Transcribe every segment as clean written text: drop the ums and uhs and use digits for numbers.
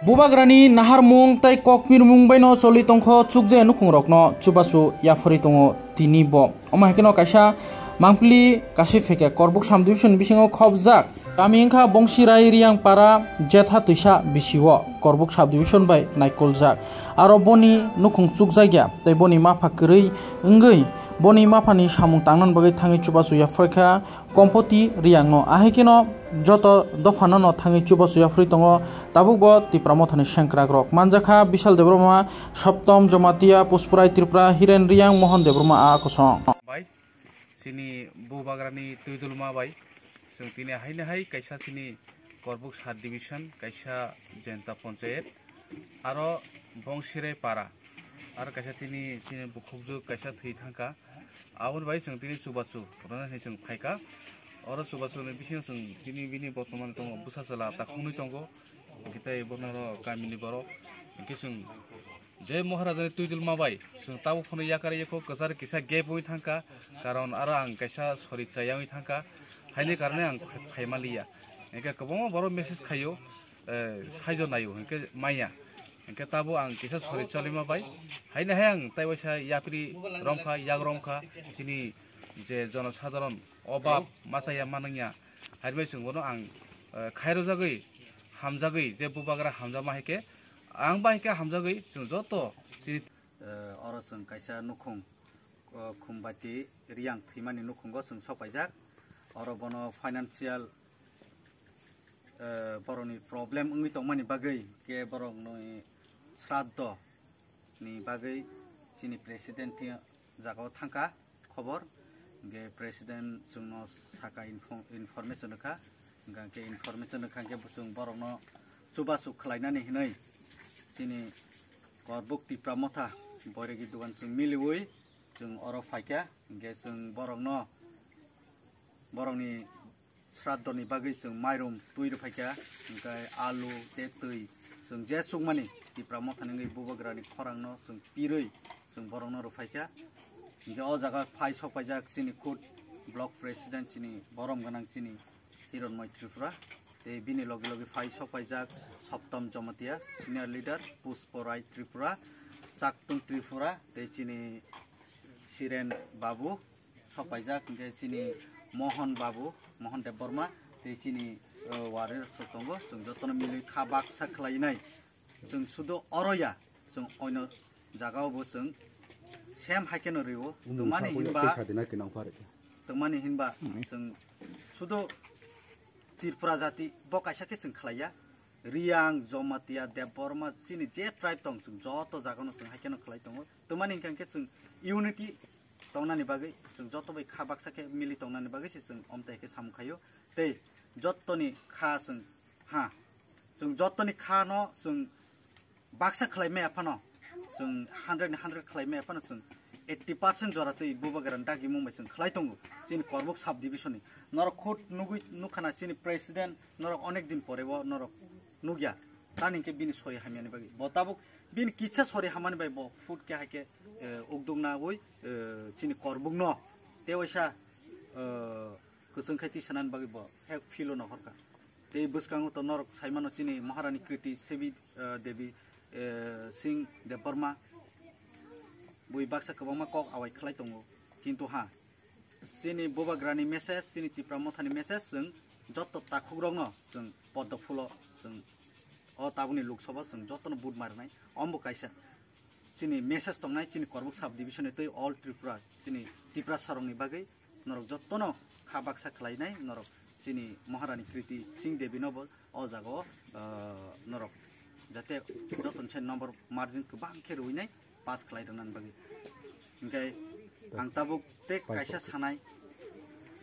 Bubagrani nahar mung tai kokmir mung baino choli tongkho chukje nukhung rokno chubasu yafori tongo tini bo oma hekeno kaisa mangpli kasi feke korbuk sam division bisingo khobjak kami engkha bongsirai riang para jetha tuisa bisiwo korbuk sub division bai naikoljak aro boni nukhung chukjagya tai boni mafa kwrui wngui boni mafani samung tangnan bagai thangi chubasu yaforkha kompoti riangno ahekeno joto dofano no thangi chubasu yafri tongo tabukbo tipramo thani sengkrak rok manjakha Bishal Debroma Saptom Jamatia Pushpurai Tripura Hiren Riang Mohan Debroma a kosong bai sini Bubagrani Tuidulma bai जों दिनै हायनाहाय कायसा सिनि कोरबुक सात division कायसा जनता पंचायत आरो बंसिराय पारा आरो कायसा तिनि सिनि बुखुबजु कायसा थै थांका आउन बाय जों दिनै सुबासु रना हे जों फायका आरो सुबासु ने बिसिं जों दिनै बिनि बर्तमान दङ बुसासला ताखुनि दङ किताय बनरो गामिनि बरो कि जों जे महाराजानि तुइदुलमा बाय जों ताबु फनो याकारे यको कजार किसा गेप होय थांका कारण आरो आं कायसा सरि चायावै थांका हायनि कारणे आं फायमालिया एके गोबां बर' मेसेज खायो साइजो नायो एके माइया एके ताबो आं किसा सरि चलिमा बाय हायनाहाय आं ताइबासा याप्रि रंखा याग रंखा सिनि जे जनसाधारण अभाब मासाया मानंया हायबाय जोंबो आं खायरो जागै हामजागै जे बुबाग्रा हामजामा हेके आं बाहेके हामजागै जों जत अरसं कायसा नुखुं खुमबाति रियां थैमानि नुखुंगो जों सपायजाक और बनो फाइनेंशियल बरनि प्रॉब्लम उंगि तंमानि बागै के बरंनि श्राद्ध नि बागै सिनि प्रेसिडेंट जागाव थांका खबर गे प्रेसिडेंट जोंनो साका इनफरमेशन का गांके इनफरमेशन खांके जों बरंनो सुबासु खलायनानै हिनै सिनि कोरबुक तिप्रामथा बरेगि दुगान जों मिलिवै जों अर फायका गे जों बरंनो बरंनि श्राद्धनि बागै जों माइरं तुइर फायका ओमफ्राय आलु तेतै जों जे सुगमानि तिप्रा मथानि बुबाग्रानि खरांनो जों पिरै जों बरंनो रुफायका ओमफ्राय अ जागा फाय सफायजाक सिनि खुद ब्लक प्रेसिडेंट सिनि बरम गोनां सिनि हिरनमय त्रिपुरा ते बिनि लगे लगे फाय सफायजाक सप्तम जमातिया सिनियर लीडर पुष्पराय त्रिपुरा चाकटुं त्रिपुरा ते सिनि सिरेन बाबु सफायजाक ओमफ्राय सिनि मोहन बाबु मोहन देव बर्मा तेचिनी वारे सतंगो जों जतन मिलि खाबाक साखलायनाय जों सुदो अरया जों अयन जागावबो जों सेम हाकेन रिवो तमानि हिनबा जों सुदो त्रिपुरा जाति बकाइसाके जों खलाया रियां जमातिया देव बर्मा चिनि जे ट्राइब दं जों जत जागावनो जों हाकेन खलाय दङ तमानि हिनके जों यूनिटी तंनानि बागै जों जतबै खाबाक साके मिलि तंनानि बागै जों अमतायके सामखायो ते जतनि खा जों हा जों जतनि खा न जों बाक्सा खलायमे आफानो जों 100 खलायमे आफानो जों 80% जरातै बुबाग्रान दागि मुंबाय जों खलाय दंगो जों कोरबुक साब डिविजननि नर खुद नुगै नुखाना जोंनि प्रेसिडेंट नर अनेक दिन परेबो नर नुगिया तानिके बिनि सरि हामियानि बागै बताबुक बिन किच्छा सरि हामानि बाय ब फुड के हाके उगदुंना वै चिनि कोरबुक न तेवैसा गोसोंखायथि सानान बागै ब हेक फिलो न हरका ते बुसकांगो त नरक साइमानो चिनि महारानी कृति सेबि देवी सिंह देवबर्मा बुइ बाक्सा कबामा कक आवाय खलाय दंगो किन्तु हा चिनि बुबाग्रानि मेसेज चिनि तिप्रा मथानि मेसेज जों जत ताखुग्रंग जों पद्द फुलो जों अ ताबुनि लोकसभा जों जतन बुट मारनाय अम्बो कायसा चिनि मेसेज तंनाय चिनि कोरबुक साब डिविजन तै ऑल त्रिपुरा चिनि तिप्रा सारंनि बागै नरक जतनो खाबाक्सा खलायनाय नरक चिनि महारानी कृति सिंह देवी नब अ जागो नरक जाते जतन से नम्बर मार्जिन गोबां खेर होइनाय पास खलायदोंनान बागै ओमफ्राय आं ताबुक ते कायसा सानाय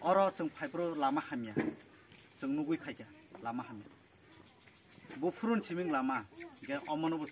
अर जों फाइब्रो लामा हामिया जों नुगै खायका लामा हामिया बुफुरुन सिमिं लामा गे अमनो